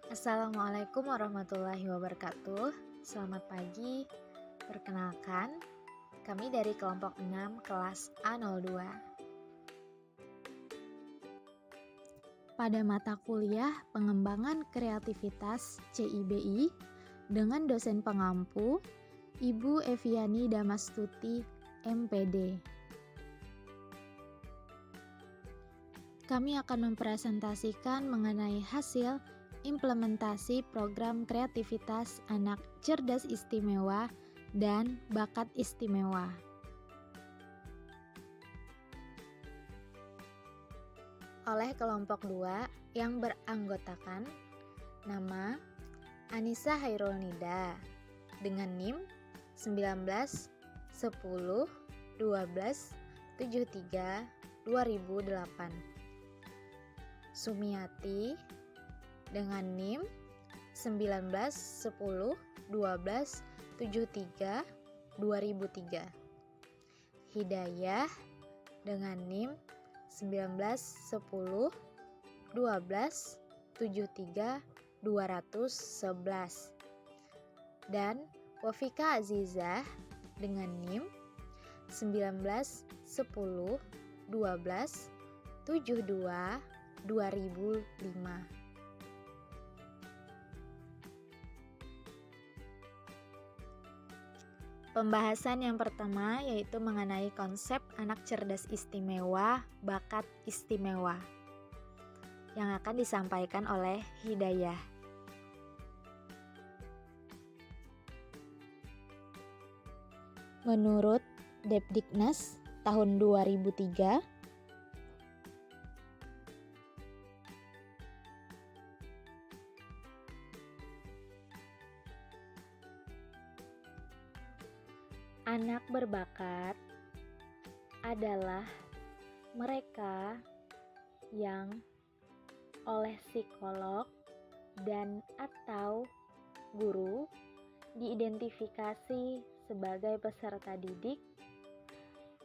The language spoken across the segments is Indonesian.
Assalamualaikum warahmatullahi wabarakatuh. Selamat pagi. Perkenalkan, kami dari kelompok 6 kelas A02. Pada mata kuliah Pengembangan Kreativitas CIBI dengan dosen pengampu Ibu Eviani Damastuti, MPD. Kami akan mempresentasikan mengenai hasil implementasi program kreativitas anak cerdas istimewa dan bakat istimewa. Oleh kelompok 2 yang beranggotakan nama Anissa Hairul Nida dengan NIM 19 10 12 73 2008. Sumiati dengan NIM 19 10 12 73 2003. Hidayah dengan NIM 19 10 12 73 211 dan Wafika Azizah dengan NIM 19 10 12 72 2005. Pembahasan yang pertama yaitu mengenai konsep anak cerdas istimewa, bakat istimewa yang akan disampaikan oleh Hidayah. Menurut Depdiknas tahun 2003, anak berbakat adalah mereka yang oleh psikolog dan atau guru diidentifikasi sebagai peserta didik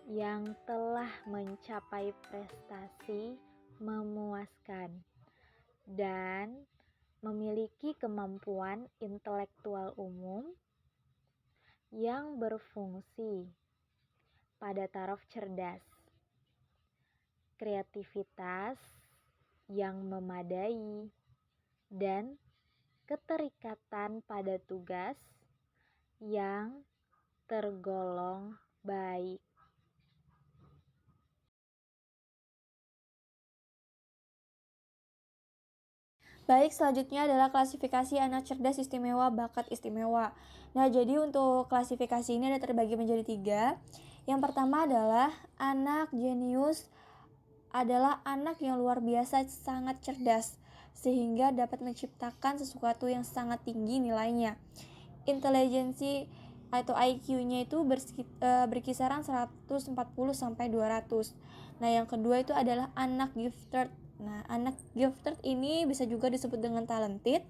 yang telah mencapai prestasi memuaskan dan memiliki kemampuan intelektual umum yang berfungsi pada taraf cerdas, kreativitas yang memadai, dan keterikatan pada tugas yang tergolong baik. Baik, selanjutnya adalah klasifikasi anak cerdas istimewa, bakat istimewa. Nah, jadi untuk klasifikasi ini ada terbagi menjadi 3. Yang pertama adalah anak jenius adalah anak yang luar biasa sangat cerdas, sehingga dapat menciptakan sesuatu yang sangat tinggi nilainya. Intelijensi atau IQ-nya itu berkisaran 140 sampai 200. Nah, yang kedua itu adalah anak gifted. Nah, anak gifted ini bisa juga disebut dengan talented.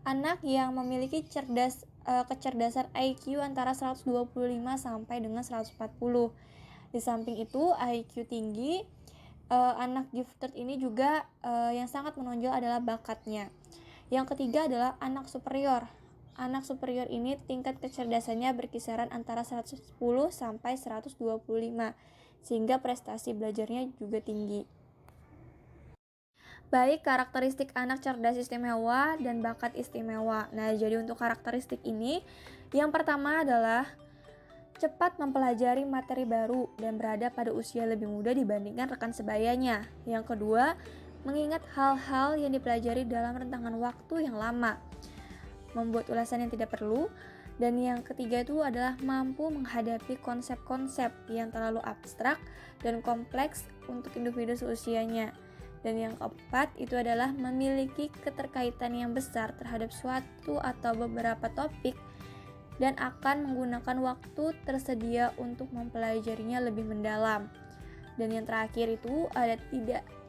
Anak yang memiliki kecerdasan IQ antara 125 sampai dengan 140. Di samping itu, IQ tinggi, anak gifted ini juga yang sangat menonjol adalah bakatnya. Yang ketiga adalah anak superior. Anak superior ini tingkat kecerdasannya berkisaran antara 110 sampai 125, sehingga prestasi belajarnya juga tinggi. Baik, karakteristik anak cerdas istimewa dan bakat istimewa. Nah, jadi untuk karakteristik ini, yang pertama adalah cepat mempelajari materi baru dan berada pada usia lebih muda dibandingkan rekan sebayanya. Yang kedua, mengingat hal-hal yang dipelajari dalam rentangan waktu yang lama, membuat ulasan yang tidak perlu. Dan yang ketiga itu adalah mampu menghadapi konsep-konsep yang terlalu abstrak dan kompleks untuk individu seusianya. Dan yang keempat itu adalah memiliki keterkaitan yang besar terhadap suatu atau beberapa topik dan akan menggunakan waktu tersedia untuk mempelajarinya lebih mendalam. Dan yang terakhir itu ada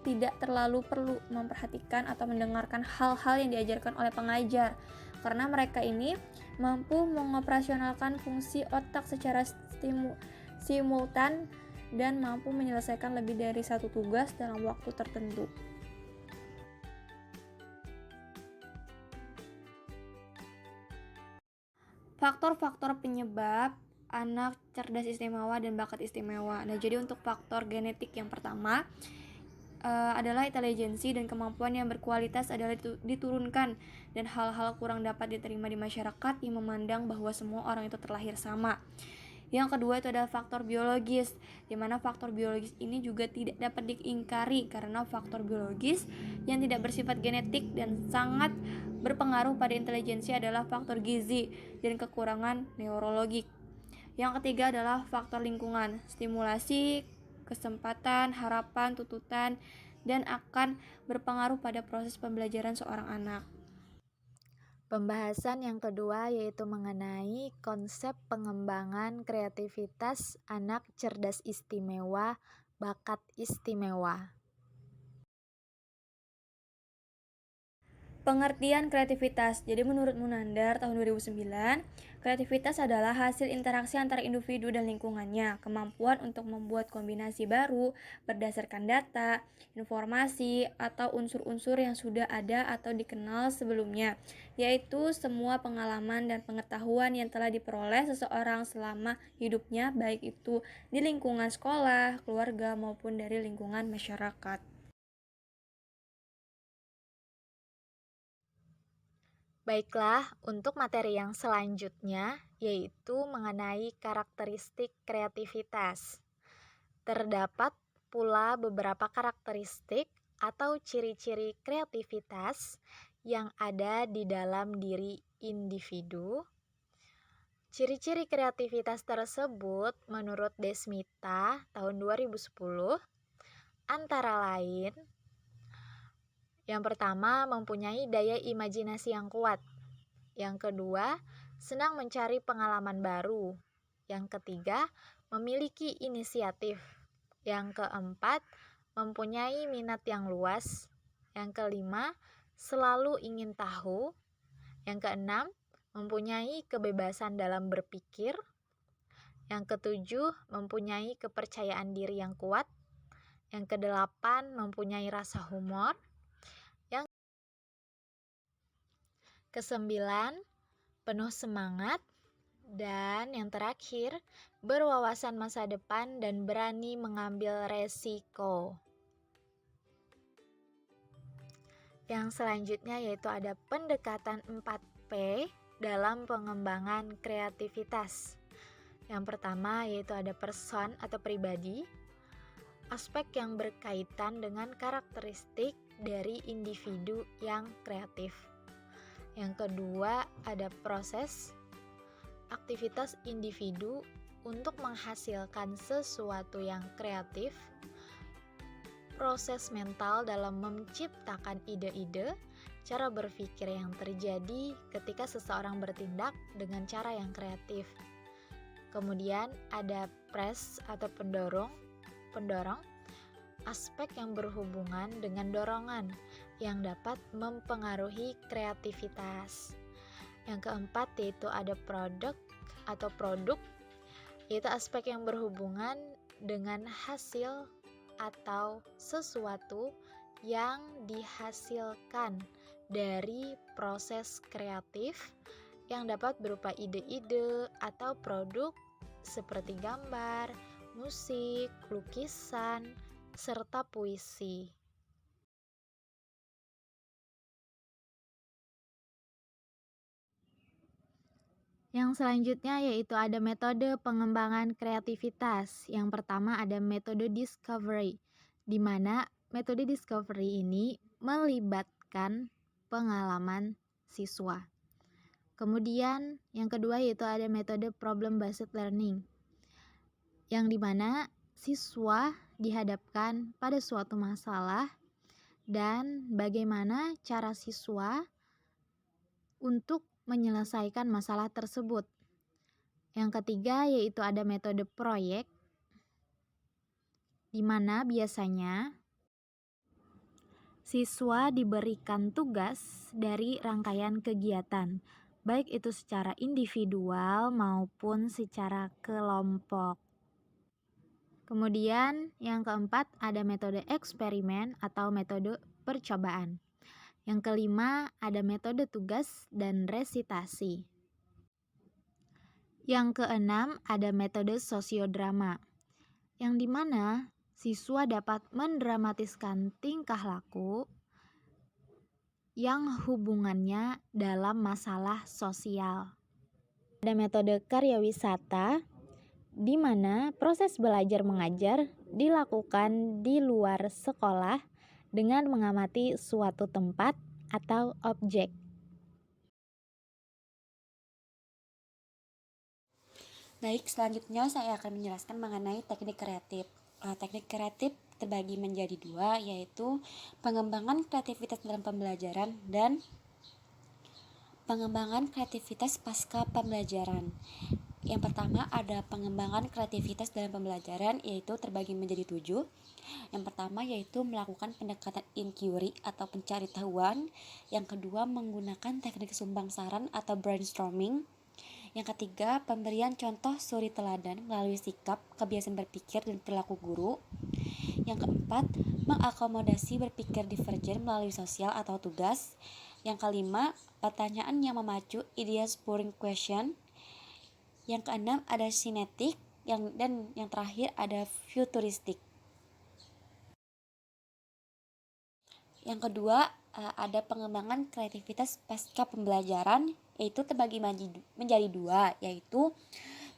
tidak terlalu perlu memperhatikan atau mendengarkan hal-hal yang diajarkan oleh pengajar, karena mereka ini mampu mengoperasionalkan fungsi otak secara simultan dan mampu menyelesaikan lebih dari satu tugas dalam waktu tertentu. faktor-faktor penyebab anak cerdas istimewa dan bakat istimewa. Nah, jadi untuk faktor genetik yang pertama adalah intelijensi dan kemampuan yang berkualitas adalah diturunkan, dan hal-hal kurang dapat diterima di masyarakat yang memandang bahwa semua orang itu terlahir sama. Yang kedua itu adalah faktor biologis, di mana faktor biologis ini juga tidak dapat diingkari karena faktor biologis yang tidak bersifat genetik dan sangat berpengaruh pada intelijensi adalah faktor gizi dan kekurangan neurologik. Yang ketiga adalah faktor lingkungan, stimulasi, kesempatan, harapan, tuntutan, dan akan berpengaruh pada proses pembelajaran seorang anak. Pembahasan yang kedua yaitu mengenai konsep pengembangan kreativitas anak cerdas istimewa, bakat istimewa. Pengertian kreativitas. Jadi menurut Munandar tahun 2009, kreativitas adalah hasil interaksi antara individu dan lingkungannya, kemampuan untuk membuat kombinasi baru berdasarkan data, informasi, atau unsur-unsur yang sudah ada atau dikenal sebelumnya, yaitu semua pengalaman dan pengetahuan yang telah diperoleh seseorang selama hidupnya, baik itu di lingkungan sekolah, keluarga, maupun dari lingkungan masyarakat. Baiklah, untuk materi yang selanjutnya yaitu mengenai karakteristik kreativitas. Terdapat pula beberapa karakteristik atau ciri-ciri kreativitas yang ada di dalam diri individu. Ciri-ciri kreativitas tersebut menurut Desmita tahun 2010 antara lain: yang pertama, mempunyai daya imajinasi yang kuat. Yang kedua, senang mencari pengalaman baru. Yang ketiga, memiliki inisiatif. Yang keempat, mempunyai minat yang luas. Yang kelima, selalu ingin tahu. Yang keenam, mempunyai kebebasan dalam berpikir. Yang ketujuh, mempunyai kepercayaan diri yang kuat. Yang kedelapan, mempunyai rasa humor. Kesembilan, penuh semangat. Dan yang terakhir, berwawasan masa depan dan berani mengambil resiko. Yang selanjutnya yaitu ada pendekatan 4P dalam pengembangan kreativitas. Yang pertama yaitu ada person atau pribadi, aspek yang berkaitan dengan karakteristik dari individu yang kreatif. Yang kedua ada proses, aktivitas individu untuk menghasilkan sesuatu yang kreatif, proses mental dalam menciptakan ide-ide, cara berpikir yang terjadi ketika seseorang bertindak dengan cara yang kreatif. Kemudian ada press atau pendorong, aspek yang berhubungan dengan dorongan yang dapat mempengaruhi kreativitas. Yang keempat yaitu ada produk, yaitu aspek yang berhubungan dengan hasil atau sesuatu yang dihasilkan dari proses kreatif yang dapat berupa ide-ide atau produk seperti gambar, musik, lukisan, serta puisi. Yang selanjutnya yaitu ada metode pengembangan kreativitas. Yang pertama ada metode discovery, di mana metode discovery ini melibatkan pengalaman siswa. Kemudian yang kedua yaitu ada metode problem based learning, yang dimana siswa dihadapkan pada suatu masalah dan bagaimana cara siswa untuk menyelesaikan masalah tersebut. Yang ketiga yaitu ada metode proyek, di mana biasanya siswa diberikan tugas dari rangkaian kegiatan, baik itu secara individual maupun secara kelompok. Kemudian yang keempat ada metode eksperimen atau metode percobaan. Yang kelima ada metode tugas dan resitasi. Yang keenam, ada metode sosiodrama, yang dimana siswa dapat mendramatiskan tingkah laku yang hubungannya dalam masalah sosial. Ada metode karya wisata, di mana proses belajar mengajar dilakukan di luar sekolah dengan mengamati suatu tempat atau objek. Baik, selanjutnya saya akan menjelaskan mengenai teknik kreatif. Teknik kreatif terbagi menjadi dua, yaitu pengembangan kreativitas dalam pembelajaran dan pengembangan kreativitas pasca pembelajaran. Yang pertama ada pengembangan kreativitas dalam pembelajaran, yaitu terbagi menjadi 7. Yang pertama yaitu melakukan pendekatan inquiry atau pencari tahuan. Yang kedua menggunakan teknik sumbang saran atau brainstorming. Yang ketiga, pemberian contoh suri teladan melalui sikap, kebiasaan berpikir, dan perilaku guru. Yang keempat, mengakomodasi berpikir divergen melalui sosial atau tugas. Yang kelima, pertanyaan yang memacu, ideas spurring question. Yang keenam, ada sinetik, dan yang terakhir ada futuristik. Yang kedua, ada pengembangan kreativitas pasca pembelajaran, yaitu terbagi menjadi dua, yaitu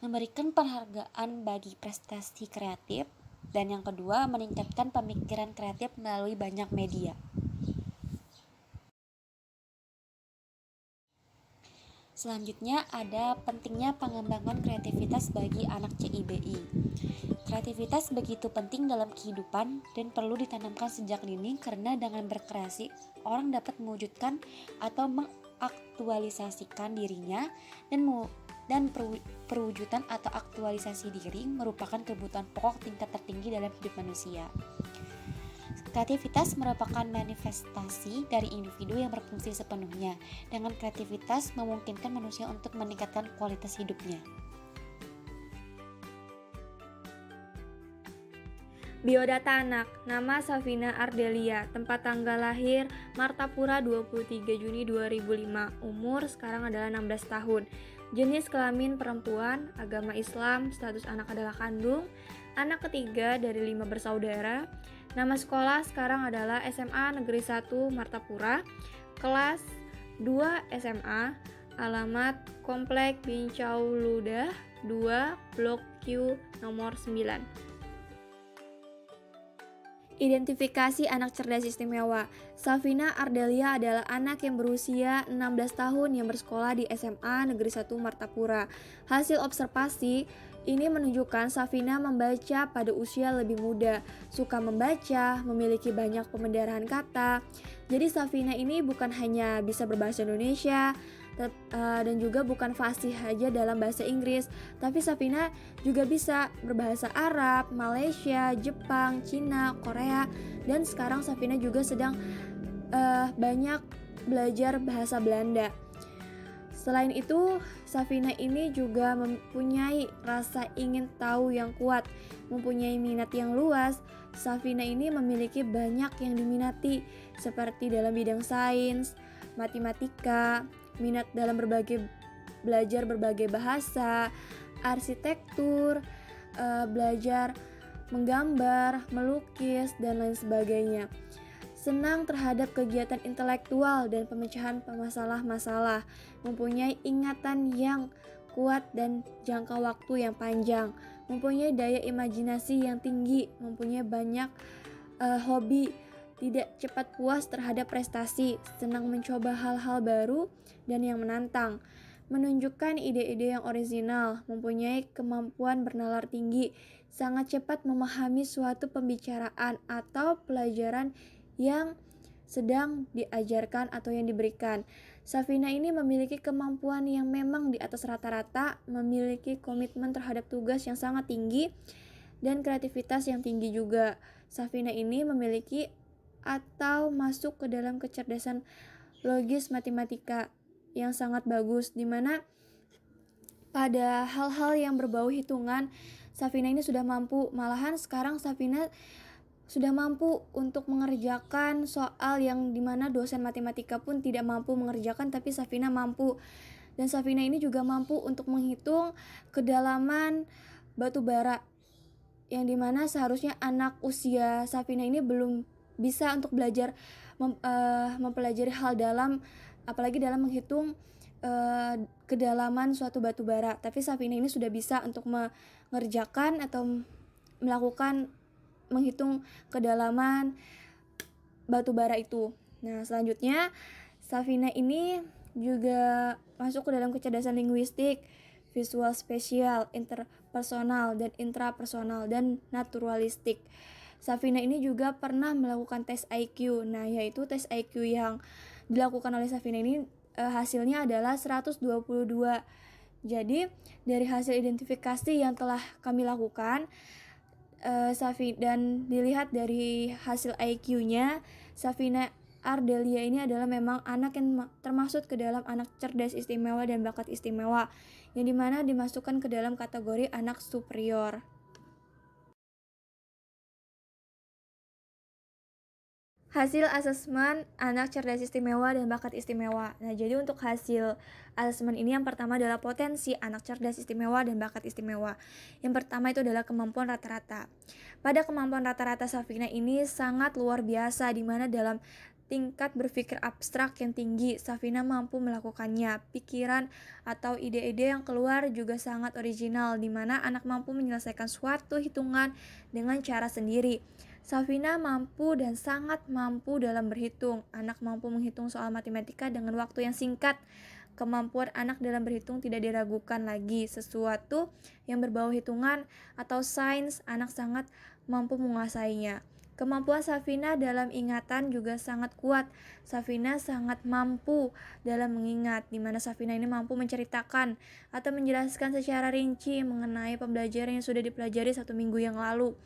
memberikan penghargaan bagi prestasi kreatif, dan yang kedua meningkatkan pemikiran kreatif melalui banyak media. Selanjutnya ada pentingnya pengembangan kreativitas bagi anak CIBI. Kreativitas begitu penting dalam kehidupan dan perlu ditanamkan sejak dini, karena dengan berkreasi orang dapat mewujudkan atau mengaktualisasikan dirinya, dan perwujudan atau aktualisasi diri merupakan kebutuhan pokok tingkat tertinggi dalam hidup manusia. Kreativitas merupakan manifestasi dari individu yang berfungsi sepenuhnya. Dengan kreativitas memungkinkan manusia untuk meningkatkan kualitas hidupnya. Biodata anak, nama Safina Ardelia, tempat tanggal lahir Martapura 23 Juni 2005, umur sekarang adalah 16 tahun, jenis kelamin perempuan, agama Islam, status anak adalah kandung, anak ketiga dari 5 bersaudara, nama sekolah sekarang adalah SMA Negeri 1 Martapura, kelas 2 SMA, alamat Komplek Bincau Ludah 2, Blok Q nomor 9. Identifikasi anak cerdas istimewa. Safina Ardelia adalah anak yang berusia 16 tahun yang bersekolah di SMA Negeri 1 Martapura. Hasil observasi ini menunjukkan Safina membaca pada usia lebih muda, suka membaca, memiliki banyak pemeliharaan kata. Jadi Safina ini bukan hanya bisa berbahasa Indonesia, dan juga bukan fasih saja dalam bahasa Inggris, tapi Safina juga bisa berbahasa Arab, Malaysia, Jepang, Cina, Korea, dan sekarang Safina juga sedang banyak belajar bahasa Belanda. Selain itu, Safina ini juga mempunyai rasa ingin tahu yang kuat, mempunyai minat yang luas. Safina ini memiliki banyak yang diminati, seperti dalam bidang sains, matematika, minat dalam belajar berbagai bahasa, arsitektur, belajar menggambar, melukis, dan lain sebagainya. Senang terhadap kegiatan intelektual dan pemecahan masalah-masalah, mempunyai ingatan yang kuat dan jangka waktu yang panjang, mempunyai daya imajinasi yang tinggi, mempunyai banyak hobi, tidak cepat puas terhadap prestasi, senang mencoba hal-hal baru dan yang menantang, menunjukkan ide-ide yang orisinal, mempunyai kemampuan bernalar tinggi, sangat cepat memahami suatu pembicaraan atau pelajaran yang sedang diajarkan atau yang diberikan. Safina ini memiliki kemampuan yang memang di atas rata-rata, memiliki komitmen terhadap tugas yang sangat tinggi dan kreativitas yang tinggi juga. Safina ini memiliki atau masuk ke dalam kecerdasan logis matematika yang sangat bagus, dimana pada hal-hal yang berbau hitungan Safina ini sudah mampu. Malahan sekarang Safina sudah mampu untuk mengerjakan soal yang dimana dosen matematika pun tidak mampu mengerjakan, tapi Safina mampu. Dan Safina ini juga mampu untuk menghitung kedalaman batu bara, yang dimana seharusnya anak usia Safina ini belum bisa untuk belajar mempelajari hal dalam, apalagi dalam menghitung kedalaman suatu batu bara. Tapi Safina ini sudah bisa untuk mengerjakan atau melakukan menghitung kedalaman batu bara itu. Nah, selanjutnya Safina ini juga masuk ke dalam kecerdasan linguistik, visual spesial, interpersonal, dan intrapersonal, dan naturalistik. Safina ini juga pernah melakukan tes IQ. Nah, yaitu tes IQ yang dilakukan oleh Safina ini hasilnya adalah 122. Jadi, dari hasil identifikasi yang telah kami lakukan, dan dilihat dari hasil IQ-nya, Safina Ardelia ini adalah memang anak yang termasuk ke dalam anak cerdas istimewa dan bakat istimewa, yang dimana dimasukkan ke dalam kategori anak superior. Hasil asesmen anak cerdas istimewa dan bakat istimewa. Nah, jadi untuk hasil asesmen ini yang pertama adalah potensi anak cerdas istimewa dan bakat istimewa. Yang pertama itu adalah kemampuan rata-rata. Pada kemampuan rata-rata Safina ini sangat luar biasa, di mana dalam tingkat berpikir abstrak yang tinggi, Safina mampu melakukannya. Pikiran atau ide-ide yang keluar juga sangat original, di mana anak mampu menyelesaikan suatu hitungan dengan cara sendiri. Safina mampu dan sangat mampu dalam berhitung. Anak mampu menghitung soal matematika dengan waktu yang singkat. Kemampuan anak dalam berhitung tidak diragukan lagi. Sesuatu yang berbau hitungan atau sains, anak sangat mampu menguasainya. Kemampuan Safina dalam ingatan juga sangat kuat. Safina sangat mampu dalam mengingat, di mana Safina ini mampu menceritakan atau menjelaskan secara rinci mengenai pembelajaran yang sudah dipelajari 1 minggu yang lalu.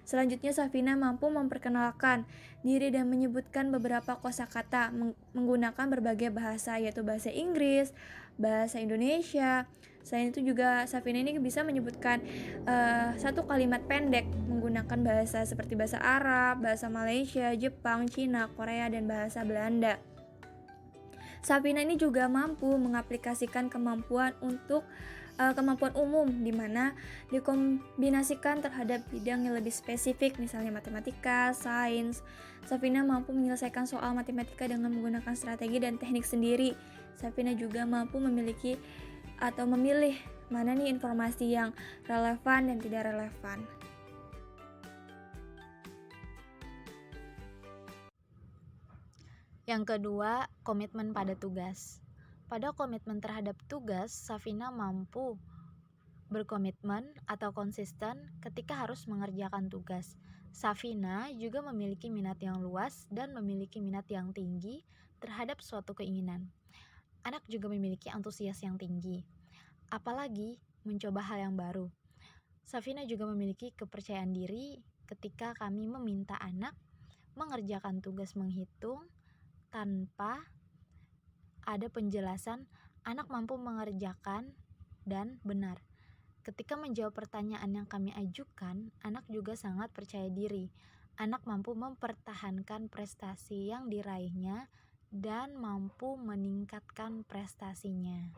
Selanjutnya, Safina mampu memperkenalkan diri dan menyebutkan beberapa kosakata menggunakan berbagai bahasa, yaitu bahasa Inggris, bahasa Indonesia. Selain itu juga Safina ini bisa menyebutkan satu kalimat pendek menggunakan bahasa seperti bahasa Arab, bahasa Malaysia, Jepang, Cina, Korea, dan bahasa Belanda. Safina ini juga mampu mengaplikasikan kemampuan umum, di mana dikombinasikan terhadap bidang yang lebih spesifik, misalnya matematika, sains. Safina mampu menyelesaikan soal matematika dengan menggunakan strategi dan teknik sendiri. Safina juga mampu memilih mana nih informasi yang relevan dan tidak relevan. Yang kedua, komitmen pada tugas. Pada komitmen terhadap tugas, Safina mampu berkomitmen atau konsisten ketika harus mengerjakan tugas. Safina juga memiliki minat yang luas dan memiliki minat yang tinggi terhadap suatu keinginan. Anak juga memiliki antusias yang tinggi, apalagi mencoba hal yang baru. Safina juga memiliki kepercayaan diri ketika kami meminta anak mengerjakan tugas menghitung tanpa ada penjelasan. Anak mampu mengerjakan dan benar. Ketika menjawab pertanyaan yang kami ajukan, anak juga sangat percaya diri. Anak mampu mempertahankan prestasi yang diraihnya dan mampu meningkatkan prestasinya.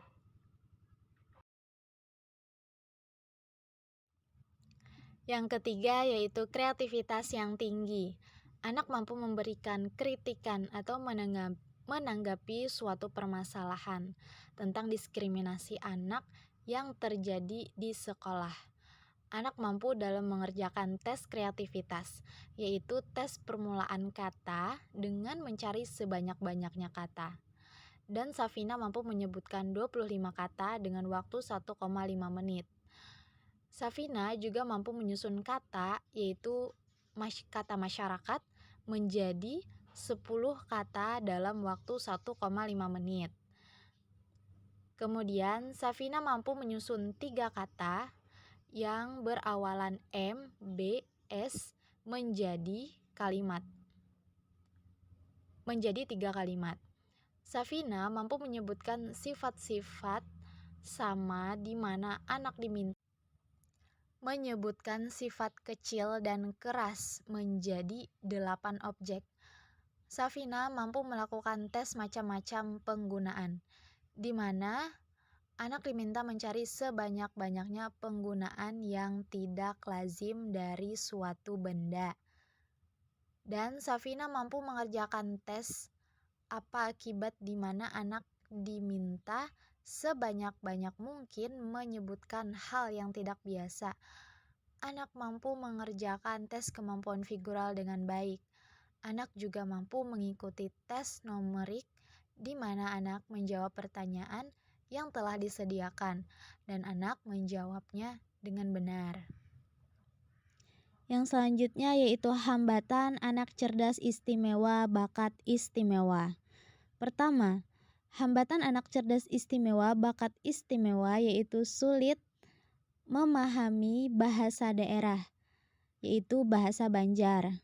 Yang ketiga yaitu kreativitas yang tinggi. Anak mampu memberikan kritikan atau menanggapi suatu permasalahan tentang diskriminasi anak yang terjadi di sekolah. Anak mampu dalam mengerjakan tes kreativitas, yaitu tes permulaan kata dengan mencari sebanyak-banyaknya kata. Dan Safina mampu menyebutkan 25 kata dengan waktu 1,5 menit. Safina juga mampu menyusun kata, yaitu kata masyarakat, menjadi 10 kata dalam waktu 1,5 menit. Kemudian Safina mampu menyusun 3 kata yang berawalan M, B, S menjadi 3 kalimat. Safina mampu menyebutkan sifat-sifat sama, di mana anak diminta menyebutkan sifat kecil dan keras menjadi 8 objek. Safina mampu melakukan tes macam-macam penggunaan, di mana Anak diminta mencari sebanyak-banyaknya penggunaan yang tidak lazim dari suatu benda. Dan Safina mampu mengerjakan tes apa akibat di mana anak diminta sebanyak-banyak mungkin menyebutkan hal yang tidak biasa. Anak mampu mengerjakan tes kemampuan figural dengan baik. Anak juga mampu mengikuti tes numerik di mana anak menjawab pertanyaan yang telah disediakan dan anak menjawabnya dengan benar. Yang selanjutnya yaitu hambatan anak cerdas istimewa bakat istimewa. Pertama, hambatan anak cerdas istimewa bakat istimewa yaitu sulit memahami bahasa daerah, yaitu bahasa Banjar.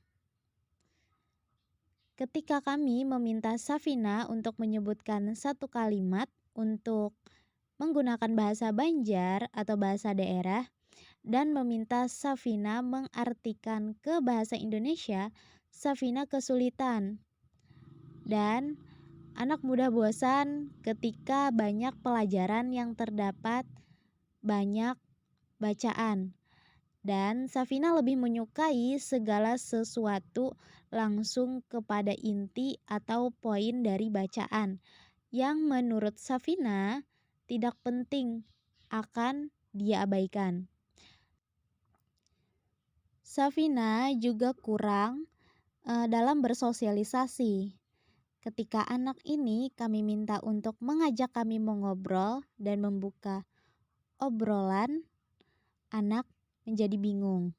Ketika kami meminta Safina untuk menyebutkan satu kalimat untuk menggunakan bahasa Banjar atau bahasa daerah dan meminta Safina mengartikan ke bahasa Indonesia, Safina kesulitan. Dan anak mudah bosan ketika banyak pelajaran yang terdapat banyak bacaan. Dan Safina lebih menyukai segala sesuatu langsung kepada inti atau poin dari bacaan yang menurut Safina tidak penting akan dia abaikan. Safina juga kurang dalam bersosialisasi. Ketika anak ini kami minta untuk mengajak kami mengobrol dan membuka obrolan, anak menjadi bingung.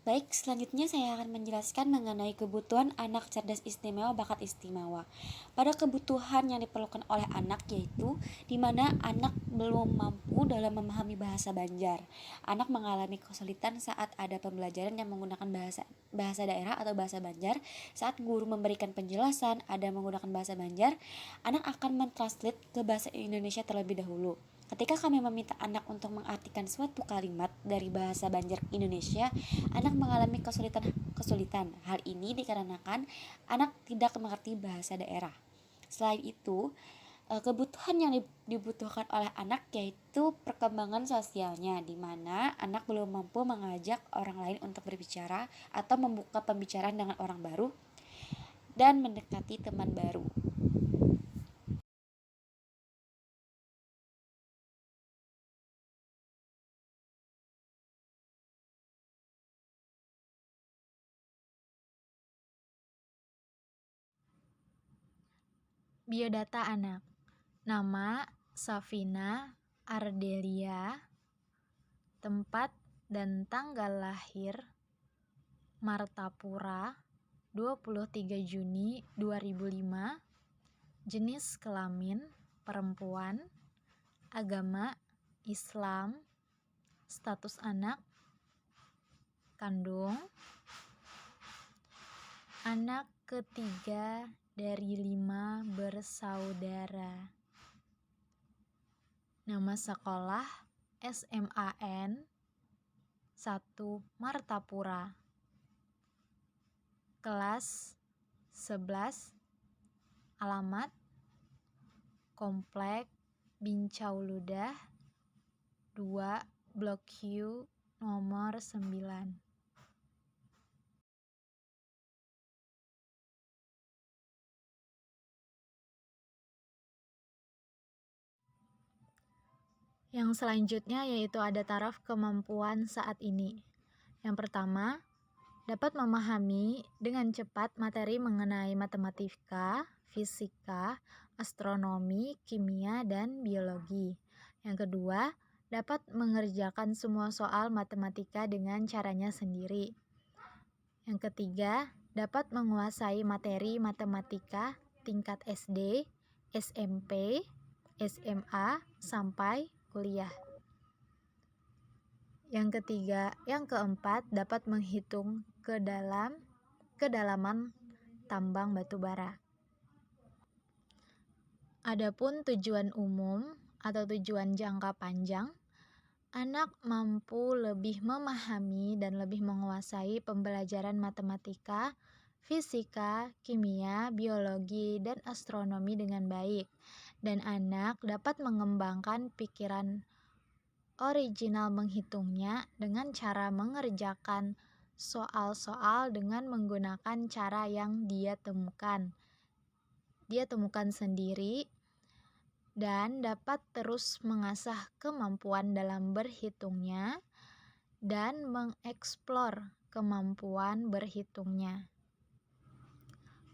Baik, selanjutnya saya akan menjelaskan mengenai kebutuhan anak cerdas istimewa bakat istimewa. Pada kebutuhan yang diperlukan oleh anak yaitu di mana anak belum mampu dalam memahami bahasa Banjar. Anak mengalami kesulitan saat ada pembelajaran yang menggunakan bahasa daerah atau bahasa Banjar. Saat guru memberikan penjelasan ada menggunakan bahasa Banjar, anak akan mentranslate ke bahasa Indonesia terlebih dahulu. Ketika kami meminta anak untuk mengartikan suatu kalimat dari bahasa Banjar Indonesia, anak mengalami kesulitan. Hal ini dikarenakan anak tidak mengerti bahasa daerah. Selain itu, kebutuhan yang dibutuhkan oleh anak yaitu perkembangan sosialnya, di mana anak belum mampu mengajak orang lain untuk berbicara atau membuka pembicaraan dengan orang baru dan mendekati teman baru. Biodata anak. Nama Safina Ardelia. Tempat dan tanggal lahir Martapura 23 Juni 2005. Jenis kelamin perempuan. Agama Islam. Status anak kandung. Anak ketiga dari 5 bersaudara. Nama sekolah SMAN 1 Martapura. Kelas 11. Alamat Komplek Bincau Ludah 2 Blok Q nomor 9. Yang selanjutnya yaitu ada taraf kemampuan saat ini. Yang pertama, dapat memahami dengan cepat materi mengenai matematika, fisika, astronomi, kimia, dan biologi. Yang kedua, dapat mengerjakan semua soal matematika dengan caranya sendiri. Yang ketiga, dapat menguasai materi matematika tingkat SD, SMP, SMA, sampai kuliah. Yang keempat, dapat menghitung kedalaman tambang batu bara. Adapun tujuan umum atau tujuan jangka panjang, anak mampu lebih memahami dan lebih menguasai pembelajaran matematika, fisika, kimia, biologi, dan astronomi dengan baik, dan anak dapat mengembangkan pikiran original menghitungnya dengan cara mengerjakan soal-soal dengan menggunakan cara yang dia temukan. Dia temukan sendiri dan dapat terus mengasah kemampuan dalam berhitungnya dan mengeksplor kemampuan berhitungnya.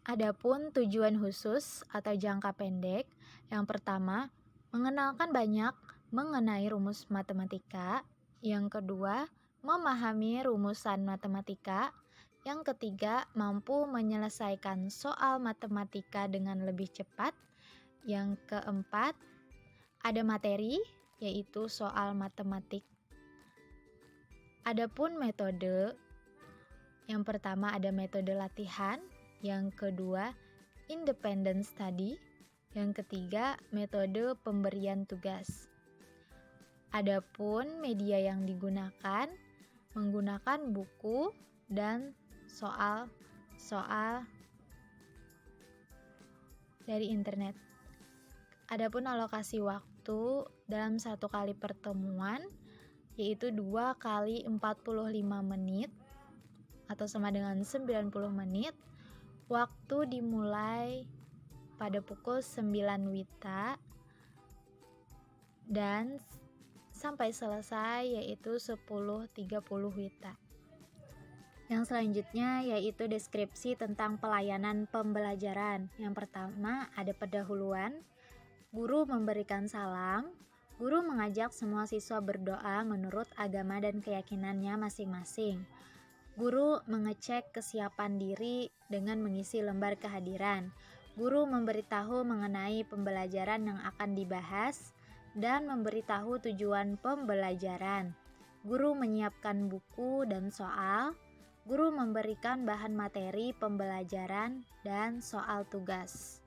Adapun tujuan khusus atau jangka pendek, yang pertama, mengenalkan banyak mengenai rumus matematika, yang kedua, memahami rumusan matematika, yang ketiga, mampu menyelesaikan soal matematika dengan lebih cepat, yang keempat, ada materi, yaitu soal matematik. Adapun metode, yang pertama ada metode latihan, yang kedua independent study, yang ketiga metode pemberian tugas. Adapun media yang digunakan, menggunakan buku dan soal-soal dari internet. Adapun alokasi waktu dalam satu kali pertemuan yaitu 2 kali 45 menit atau sama dengan 90 menit. Waktu dimulai pada pukul 9 WITA dan sampai selesai yaitu 10.30 WITA. Yang selanjutnya yaitu deskripsi tentang pelayanan pembelajaran. Yang pertama ada pendahuluan. Guru memberikan salam. Guru mengajak semua siswa berdoa menurut agama dan keyakinannya masing-masing. Guru mengecek kesiapan diri dengan mengisi lembar kehadiran. Guru memberitahu mengenai pembelajaran yang akan dibahas dan memberitahu tujuan pembelajaran. Guru menyiapkan buku dan soal. Guru memberikan bahan materi pembelajaran dan soal tugas.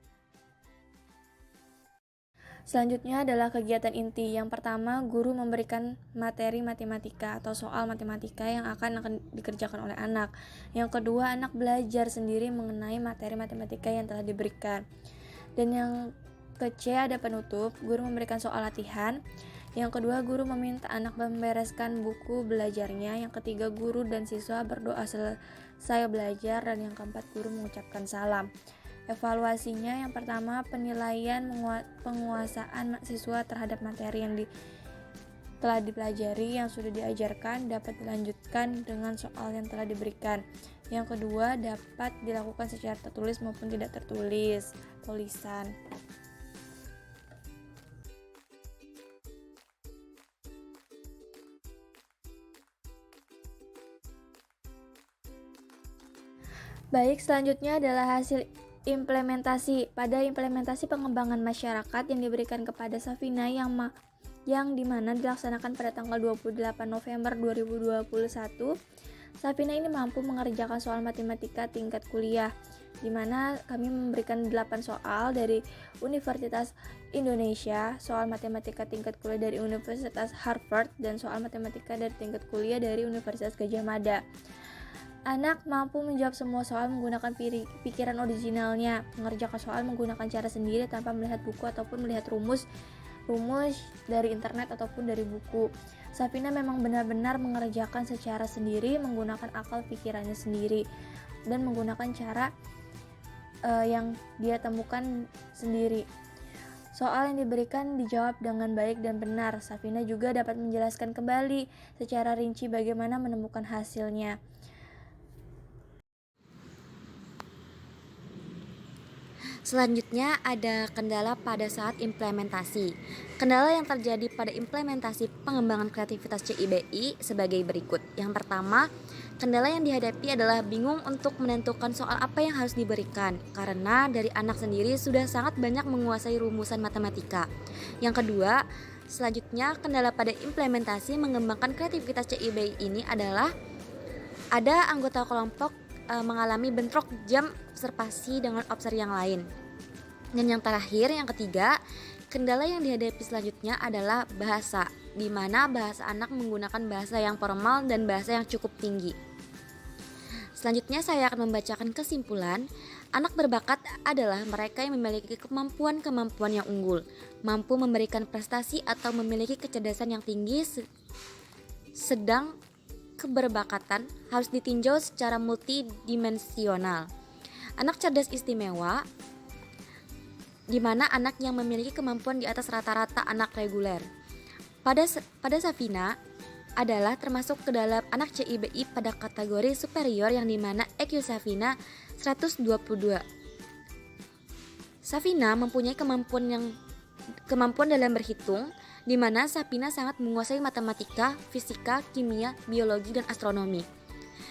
Selanjutnya adalah kegiatan inti. Yang pertama, guru memberikan materi matematika atau soal matematika yang akan dikerjakan oleh anak. Yang kedua, anak belajar sendiri mengenai materi matematika yang telah diberikan. Dan yang ke-C ada penutup, guru memberikan soal latihan. Yang kedua, guru meminta anak membereskan buku belajarnya. Yang ketiga, guru dan siswa berdoa selesai belajar. Dan yang keempat, guru mengucapkan salam. Evaluasinya yang pertama, penilaian penguasaan siswa terhadap materi yang telah dipelajari yang sudah diajarkan dapat dilanjutkan dengan soal yang telah diberikan. Yang kedua, dapat dilakukan secara tertulis maupun tidak tertulis, tulisan. Baik, selanjutnya adalah hasil implementasi. Pada implementasi pengembangan masyarakat yang diberikan kepada Safina yang dimana dilaksanakan pada tanggal 28 November 2021, Safina ini mampu mengerjakan soal matematika tingkat kuliah, dimana kami memberikan 8 soal dari Universitas Indonesia, soal matematika tingkat kuliah dari Universitas Harvard, dan soal matematika dari tingkat kuliah dari Universitas Gadjah Mada. Anak mampu menjawab semua soal menggunakan pikiran originalnya, mengerjakan soal menggunakan cara sendiri tanpa melihat buku ataupun melihat rumus dari internet ataupun dari buku. Safina memang benar-benar mengerjakan secara sendiri, menggunakan akal pikirannya sendiri, dan menggunakan cara yang dia temukan sendiri. Soal yang diberikan dijawab dengan baik dan benar. Safina juga dapat menjelaskan kembali secara rinci bagaimana menemukan hasilnya. Selanjutnya ada kendala pada saat implementasi. Kendala yang terjadi pada implementasi pengembangan kreativitas CIBI sebagai berikut. Yang pertama, kendala yang dihadapi adalah bingung untuk menentukan soal apa yang harus diberikan karena dari anak sendiri sudah sangat banyak menguasai rumusan matematika. Yang kedua, selanjutnya kendala pada implementasi mengembangkan kreativitas CIBI ini adalah ada anggota kelompok mengalami bentrok jam observasi dengan obser yang lain. Dan yang terakhir, yang ketiga, kendala yang dihadapi selanjutnya adalah bahasa, di mana bahasa anak menggunakan bahasa yang formal dan bahasa yang cukup tinggi. Selanjutnya saya akan membacakan kesimpulan. Anak berbakat adalah mereka yang memiliki kemampuan-kemampuan yang unggul, mampu memberikan prestasi atau memiliki kecerdasan yang tinggi, sedang keberbakatan harus ditinjau secara multidimensional. Anak cerdas istimewa, di mana anak yang memiliki kemampuan di atas rata-rata anak reguler. Pada Safina adalah termasuk ke dalam anak CIBI pada kategori superior yang dimana IQ Safina 122. Safina mempunyai kemampuan dalam berhitung, di mana Safina sangat menguasai matematika, fisika, kimia, biologi, dan astronomi.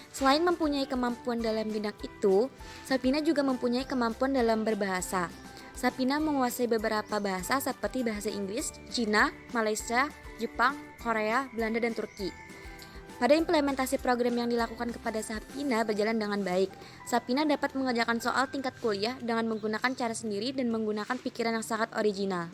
Selain mempunyai kemampuan dalam bidang itu, Safina juga mempunyai kemampuan dalam berbahasa. Safina menguasai beberapa bahasa seperti bahasa Inggris, Cina, Malaysia, Jepang, Korea, Belanda, dan Turki. Pada implementasi program yang dilakukan kepada Safina berjalan dengan baik. Safina dapat mengerjakan soal tingkat kuliah dengan menggunakan cara sendiri dan menggunakan pikiran yang sangat original.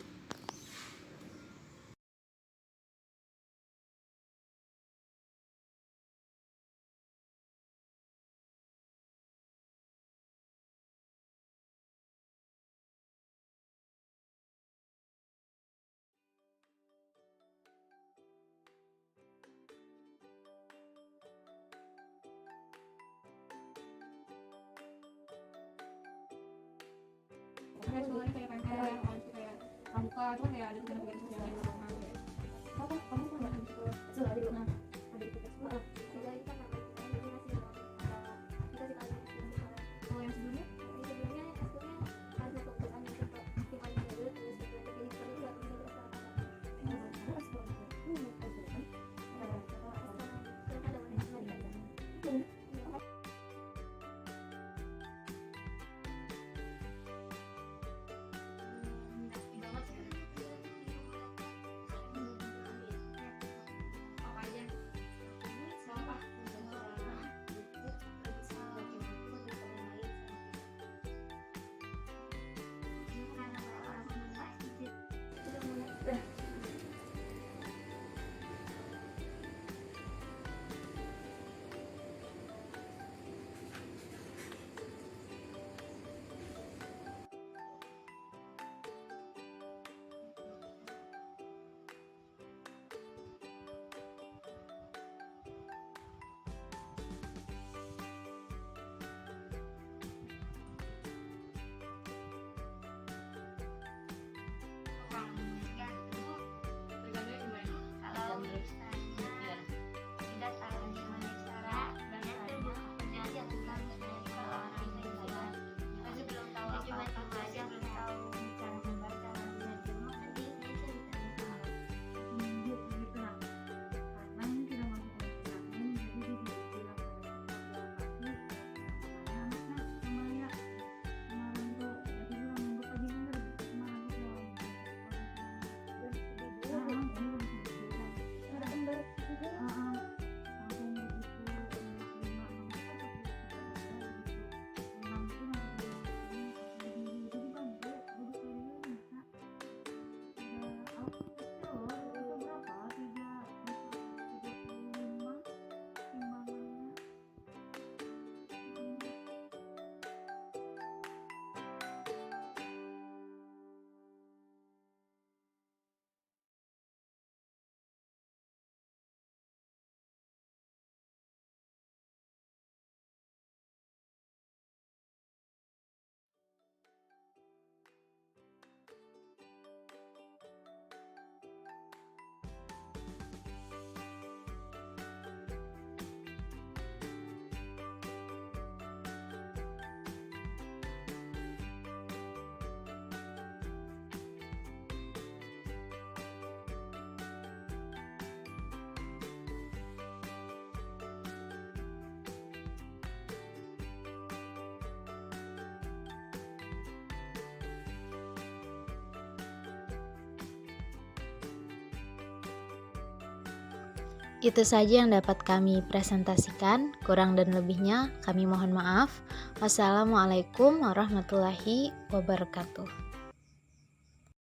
Itu saja yang dapat kami presentasikan, kurang dan lebihnya kami mohon maaf. Wassalamualaikum warahmatullahi wabarakatuh.